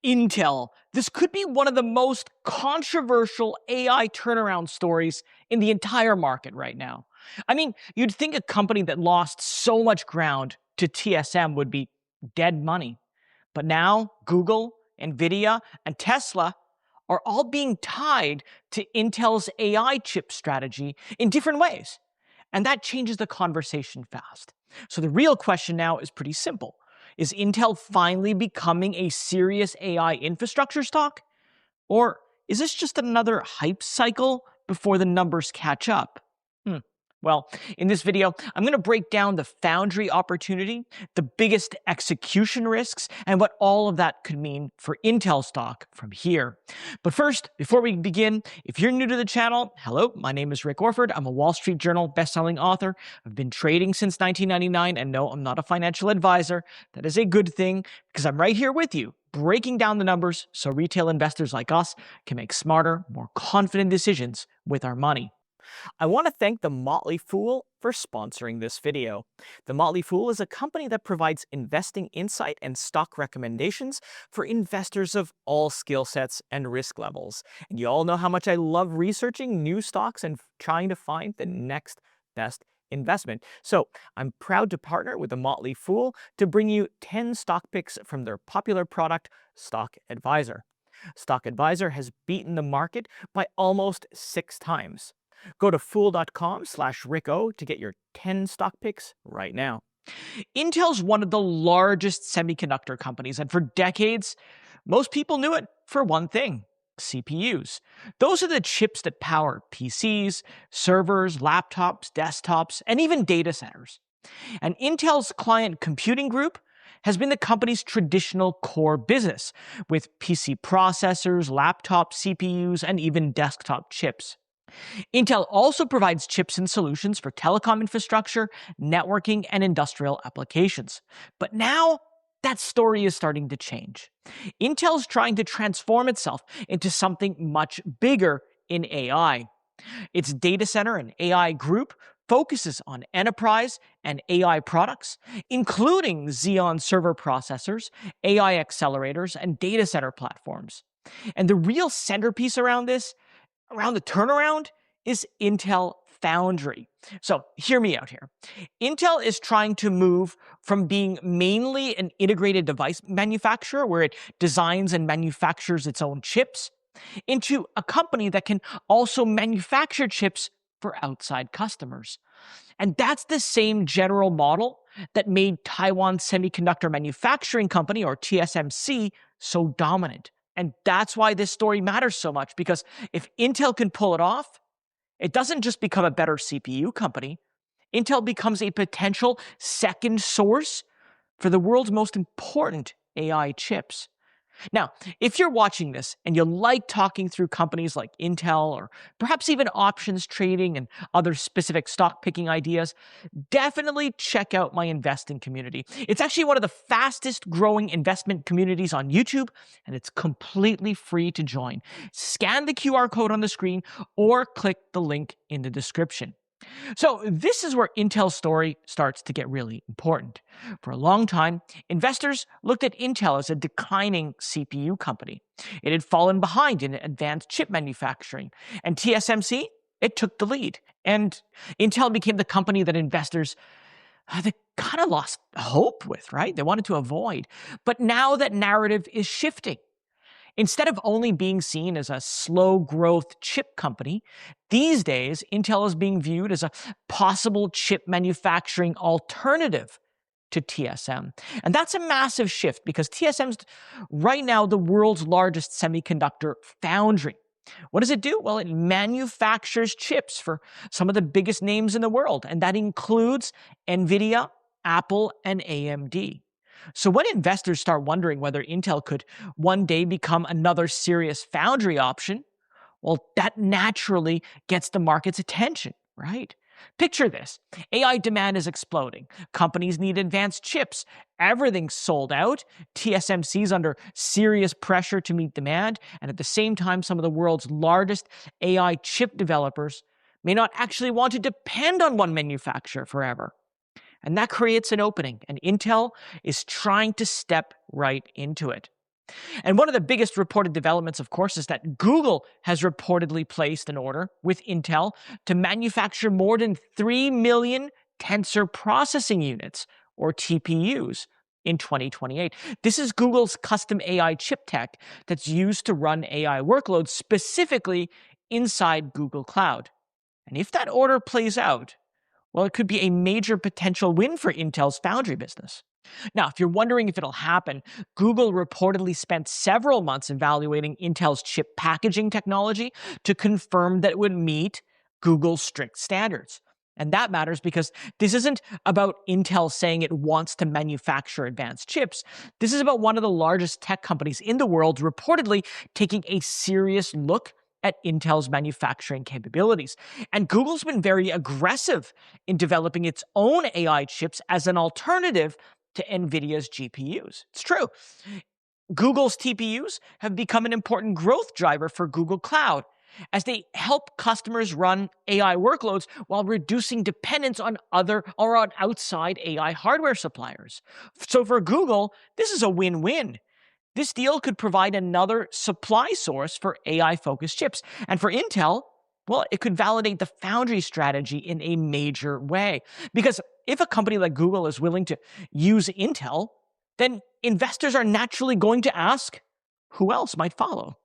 Intel. This could be one of the most controversial AI turnaround stories in the entire market right now. I mean, you'd think a company that lost so much ground to TSM would be dead money. But now, Google, NVIDIA, and Tesla are all being tied to Intel's AI chip strategy in different ways. And that changes the conversation fast. So the real question now is pretty simple. Is Intel finally becoming a serious AI infrastructure stock? Or is this just another hype cycle before the numbers catch up? Well, in this video, I'm going to break down the Foundry opportunity, the biggest execution risks, and what all of that could mean for Intel stock from here. But first, before we begin, if you're new to the channel, hello, my name is Rick Orford. I'm a Wall Street Journal bestselling author. I've been trading since 1999, and no, I'm not a financial advisor. That is a good thing, because I'm right here with you, breaking down the numbers so retail investors like us can make smarter, more confident decisions with our money. I want to thank The Motley Fool for sponsoring this video. The Motley Fool is a company that provides investing insight and stock recommendations for investors of all skill sets and risk levels. And you all know how much I love researching new stocks and trying to find the next best investment. So I'm proud to partner with The Motley Fool to bring you 10 stock picks from their popular product, Stock Advisor. Stock Advisor has beaten the market by almost 6 times. Go to fool.com/RickO to get your 10 stock picks right now. Intel's one of the largest semiconductor companies, and for decades, most people knew it for one thing: CPUs. Those are the chips that power PCs, servers, laptops, desktops, and even data centers. And Intel's client computing group has been the company's traditional core business, with PC processors, laptop CPUs, and even desktop chips. Intel also provides chips and solutions for telecom infrastructure, networking, and industrial applications. But now, that story is starting to change. Intel's trying to transform itself into something much bigger in AI. Its data center and AI group focuses on enterprise and AI products, including Xeon server processors, AI accelerators, and data center platforms. And the real centerpiece around the turnaround, is Intel Foundry. So hear me out here. Intel is trying to move from being mainly an integrated device manufacturer, where it designs and manufactures its own chips, into a company that can also manufacture chips for outside customers. And that's the same general model that made Taiwan Semiconductor Manufacturing Company, or TSMC, so dominant. And that's why this story matters so much, because if Intel can pull it off, it doesn't just become a better CPU company. Intel becomes a potential second source for the world's most important AI chips. Now, if you're watching this and you like talking through companies like Intel, or perhaps even options trading and other specific stock picking ideas, definitely check out my investing community. It's actually one of the fastest growing investment communities on YouTube, and it's completely free to join. Scan the QR code on the screen or click the link in the description. So this is where Intel's story starts to get really important. For a long time, investors looked at Intel as a declining CPU company. It had fallen behind in advanced chip manufacturing, and TSMC, it took the lead. And Intel became the company that investors they kind of lost hope with, right? They wanted to avoid. But now that narrative is shifting. Instead of only being seen as a slow growth chip company, these days Intel is being viewed as a possible chip manufacturing alternative to TSM. And that's a massive shift, because TSM's right now the world's largest semiconductor foundry. What does it do? Well, it manufactures chips for some of the biggest names in the world, and that includes NVIDIA, Apple, and AMD. So when investors start wondering whether Intel could one day become another serious foundry option, well, that naturally gets the market's attention, right? Picture this. AI demand is exploding. Companies need advanced chips. Everything's sold out. TSMC's under serious pressure to meet demand. And at the same time, some of the world's largest AI chip developers may not actually want to depend on one manufacturer forever. And that creates an opening, and Intel is trying to step right into it. And one of the biggest reported developments, of course, is that Google has reportedly placed an order with Intel to manufacture more than 3 million tensor processing units, or TPUs, in 2028. This is Google's custom AI chip tech that's used to run AI workloads specifically inside Google Cloud. And if that order plays out, well, it could be a major potential win for Intel's Foundry business. Now, if you're wondering if it'll happen, Google reportedly spent several months evaluating Intel's chip packaging technology to confirm that it would meet Google's strict standards. And that matters because this isn't about Intel saying it wants to manufacture advanced chips. This is about one of the largest tech companies in the world reportedly taking a serious look at Intel's manufacturing capabilities. And Google's been very aggressive in developing its own AI chips as an alternative to NVIDIA's GPUs. It's true. Google's TPUs have become an important growth driver for Google Cloud as they help customers run AI workloads while reducing dependence on other or on outside AI hardware suppliers. So for Google, this is a win-win. This deal could provide another supply source for AI-focused chips. And for Intel, well, it could validate the Foundry strategy in a major way. Because if a company like Google is willing to use Intel, then investors are naturally going to ask, who else might follow?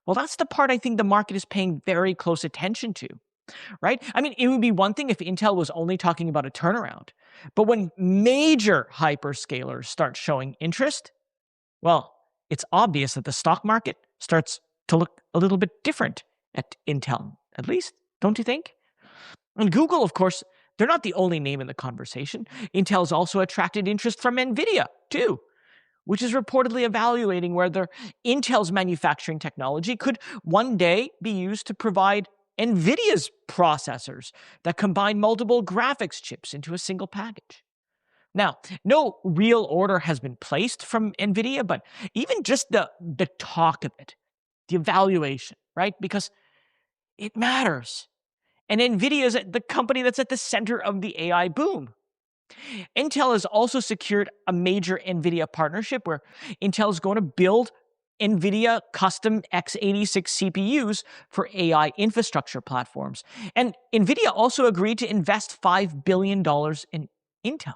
Well, that's the part I think the market is paying very close attention to, right? I mean, it would be one thing if Intel was only talking about a turnaround. But when major hyperscalers start showing interest, well, it's obvious that the stock market starts to look a little bit different at Intel, at least, don't you think? And Google, of course, they're not the only name in the conversation. Intel's also attracted interest from NVIDIA, too, which is reportedly evaluating whether Intel's manufacturing technology could one day be used to provide NVIDIA's processors that combine multiple graphics chips into a single package. Now, no real order has been placed from NVIDIA, but even just the talk of it, the evaluation, right? Because it matters. And NVIDIA is the company that's at the center of the AI boom. Intel has also secured a major NVIDIA partnership where Intel is going to build NVIDIA custom x86 CPUs for AI infrastructure platforms. And NVIDIA also agreed to invest $5 billion in Intel.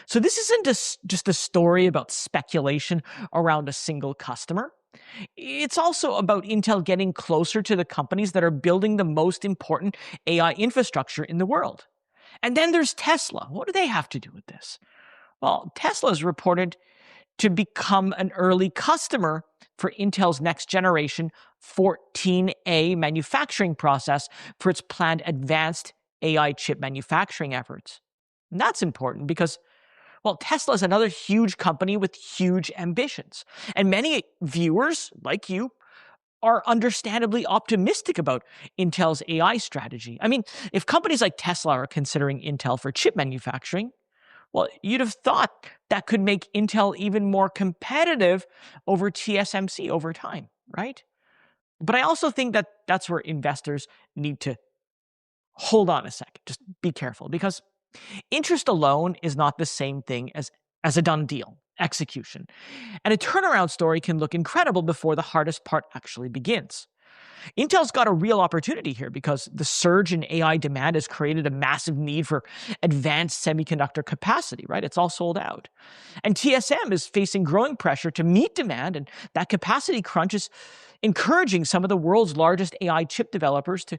So this isn't just a story about speculation around a single customer. It's also about Intel getting closer to the companies that are building the most important AI infrastructure in the world. And then there's Tesla. What do they have to do with this? Well, Tesla is reported to become an early customer for Intel's next generation 14A manufacturing process for its planned advanced AI chip manufacturing efforts. And that's important because, well, Tesla is another huge company with huge ambitions. And many viewers, like you, are understandably optimistic about Intel's AI strategy. I mean, if companies like Tesla are considering Intel for chip manufacturing, well, you'd have thought that could make Intel even more competitive over TSMC over time, right? But I also think that that's where investors need to hold on a second. Just be careful, because interest alone is not the same thing as a done deal, execution. And a turnaround story can look incredible before the hardest part actually begins. Intel's got a real opportunity here because the surge in AI demand has created a massive need for advanced semiconductor capacity, right? It's all sold out. And TSM is facing growing pressure to meet demand, and that capacity crunch is encouraging some of the world's largest AI chip developers to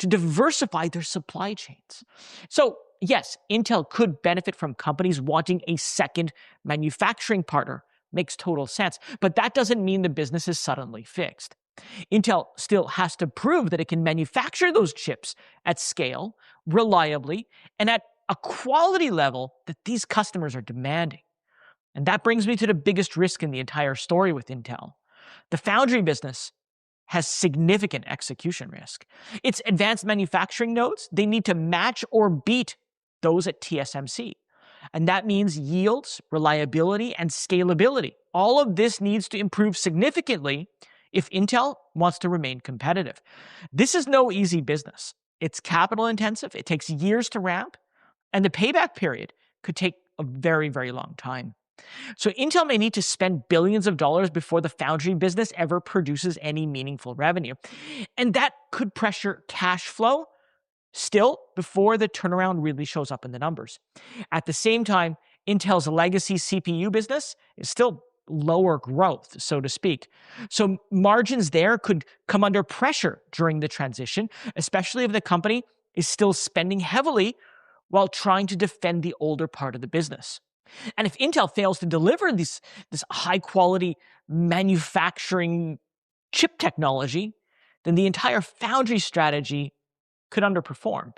diversify their supply chains. So, yes, Intel could benefit from companies wanting a second manufacturing partner. Makes total sense. But that doesn't mean the business is suddenly fixed. Intel still has to prove that it can manufacture those chips at scale, reliably, and at a quality level that these customers are demanding. And that brings me to the biggest risk in the entire story with Intel. The Foundry business has significant execution risk. Its advanced manufacturing nodes, they need to match or beat those at TSMC. And that means yields, reliability, and scalability. All of this needs to improve significantly if Intel wants to remain competitive. This is no easy business. It's capital intensive, it takes years to ramp, and the payback period could take a very, very long time. So Intel may need to spend billions of dollars before the foundry business ever produces any meaningful revenue. And that could pressure cash flow still before the turnaround really shows up in the numbers. At the same time, Intel's legacy CPU business is still lower growth, so to speak. So margins there could come under pressure during the transition, especially if the company is still spending heavily while trying to defend the older part of the business. And if Intel fails to deliver this high quality manufacturing chip technology, then the entire foundry strategy could underperform.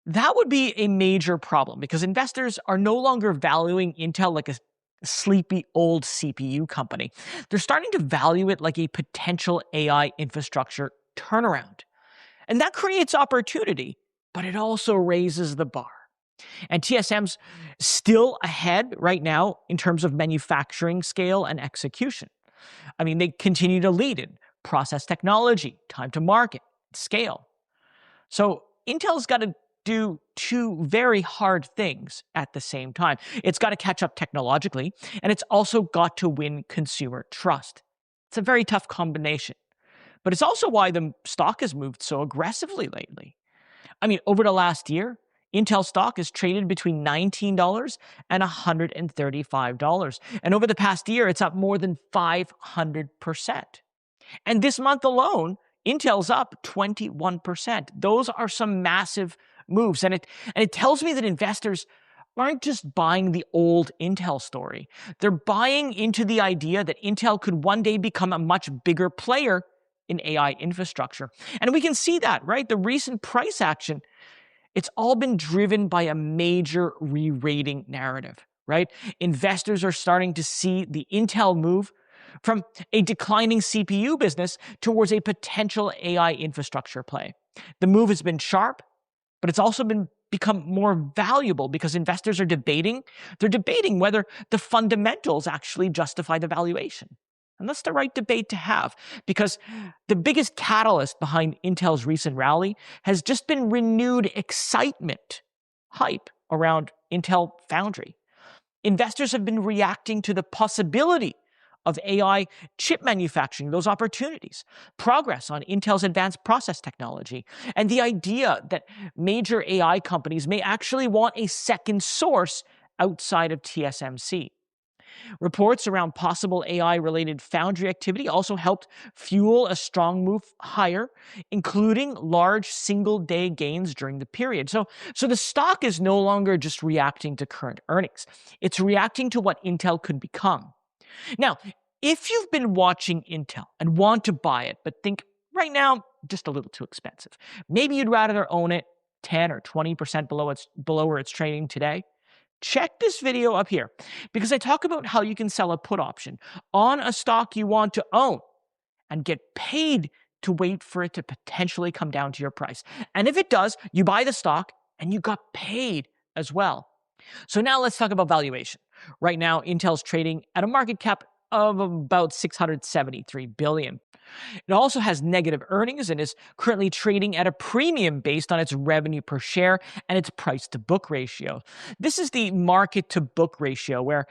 That would be a major problem because investors are no longer valuing Intel like a sleepy old CPU company. They're starting to value it like a potential AI infrastructure turnaround. And that creates opportunity, but it also raises the bar. And TSM's still ahead right now in terms of manufacturing scale and execution. I mean, they continue to lead in process technology, time to market, scale. So Intel's got to do two very hard things at the same time. It's got to catch up technologically, and it's also got to win consumer trust. It's a very tough combination. But it's also why the stock has moved so aggressively lately. I mean, over the last year, Intel stock has traded between $19 and $135. And over the past year, it's up more than 500%. And this month alone, Intel's up 21%. Those are some massive moves. And it tells me that investors aren't just buying the old Intel story. They're buying into the idea that Intel could one day become a much bigger player in AI infrastructure. And we can see that, right? The recent price action, it's all been driven by a major re-rating narrative, right? Investors are starting to see the Intel move from a declining CPU business towards a potential AI infrastructure play. The move has been sharp, but it's also become more valuable because investors are debating whether the fundamentals actually justify the valuation. And that's the right debate to have because the biggest catalyst behind Intel's recent rally has just been renewed excitement, hype around Intel Foundry. Investors have been reacting to the possibility of AI chip manufacturing, those opportunities, progress on Intel's advanced process technology, and the idea that major AI companies may actually want a second source outside of TSMC. Reports around possible AI-related foundry activity also helped fuel a strong move higher, including large single-day gains during the period. So the stock is no longer just reacting to current earnings. It's reacting to what Intel could become. Now, if you've been watching Intel and want to buy it, but think right now, just a little too expensive, maybe you'd rather own it 10 or 20% below where it's trading today, check this video up here because I talk about how you can sell a put option on a stock you want to own and get paid to wait for it to potentially come down to your price. And if it does, you buy the stock and you got paid as well. So now let's talk about valuation. Right now, Intel's trading at a market cap of about $673 billion. It also has negative earnings and is currently trading at a premium based on its revenue per share and its price to book ratio. This is the market to book ratio where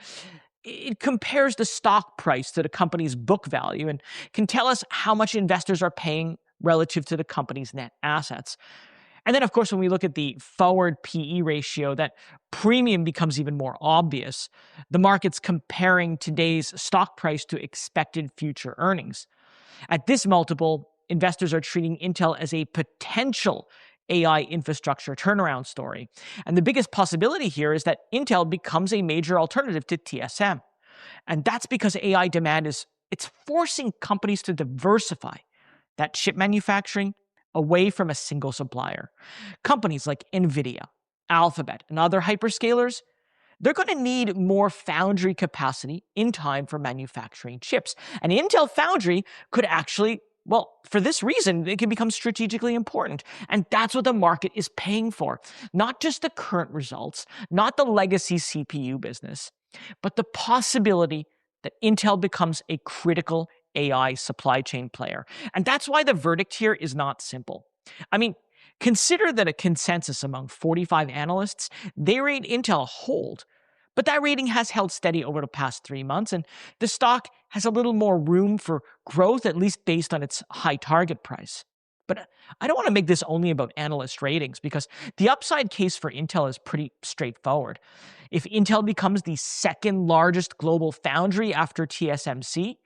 it compares the stock price to the company's book value and can tell us how much investors are paying relative to the company's net assets. And then, of course, when we look at the forward PE ratio, that premium becomes even more obvious. The market's comparing today's stock price to expected future earnings. At this multiple, investors are treating Intel as a potential AI infrastructure turnaround story. And the biggest possibility here is that Intel becomes a major alternative to TSM. And that's because AI demand it's forcing companies to diversify that chip manufacturing away from a single supplier. Companies like NVIDIA, Alphabet, and other hyperscalers, they're going to need more foundry capacity in time for manufacturing chips. And Intel Foundry could actually, well, for this reason, it can become strategically important. And that's what the market is paying for. Not just the current results, not the legacy CPU business, but the possibility that Intel becomes a critical AI supply chain player. And that's why the verdict here is not simple. I mean, consider that a consensus among 45 analysts, they rate Intel hold. But that rating has held steady over the past 3 months, and the stock has a little more room for growth, at least based on its high target price. But I don't want to make this only about analyst ratings, because the upside case for Intel is pretty straightforward. If Intel becomes the second largest global foundry after TSMC,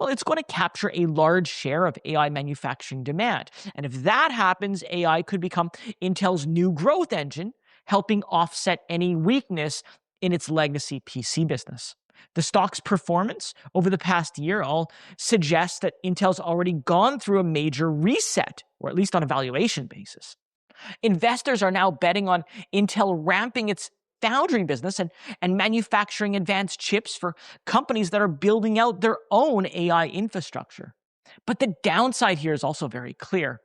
well, it's going to capture a large share of AI manufacturing demand. And if that happens, AI could become Intel's new growth engine, helping offset any weakness in its legacy PC business. The stock's performance over the past year all suggests that Intel's already gone through a major reset, or at least on a valuation basis. Investors are now betting on Intel ramping its foundry business and manufacturing advanced chips for companies that are building out their own AI infrastructure. But the downside here is also very clear.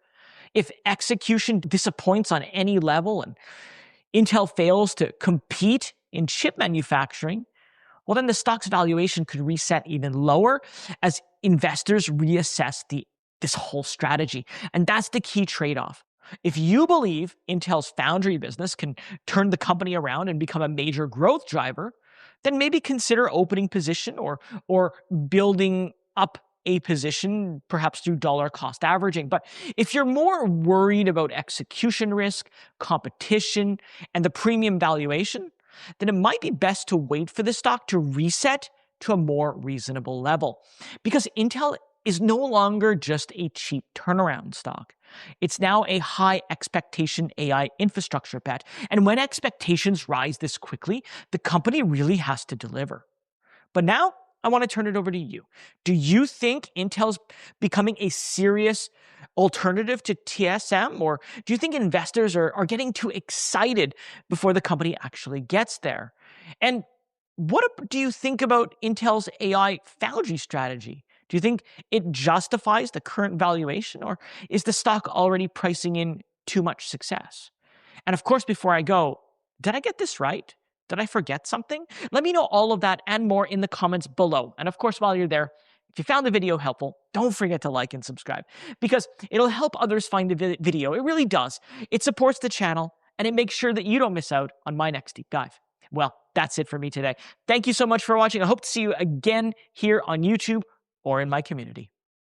If execution disappoints on any level and Intel fails to compete in chip manufacturing, well, then the stock's valuation could reset even lower as investors reassess this whole strategy. And that's the key trade-off. If you believe Intel's foundry business can turn the company around and become a major growth driver, then maybe consider opening position or building up a position, perhaps through dollar cost averaging. But if you're more worried about execution risk, competition, and the premium valuation, then it might be best to wait for the stock to reset to a more reasonable level. Because Intel is no longer just a cheap turnaround stock. It's now a high expectation AI infrastructure bet. And when expectations rise this quickly, the company really has to deliver. But now, I want to turn it over to you. Do you think Intel's becoming a serious alternative to TSM, or do you think investors are getting too excited before the company actually gets there? And what do you think about Intel's AI foundry strategy? Do you think it justifies the current valuation, or is the stock already pricing in too much success? And of course, before I go, did I get this right? Did I forget something? Let me know all of that and more in the comments below. And of course, while you're there, if you found the video helpful, don't forget to like and subscribe, because it'll help others find the video. It really does. It supports the channel, and it makes sure that you don't miss out on my next deep dive. Well, that's it for me today. Thank you so much for watching. I hope to see you again here on YouTube or in my community.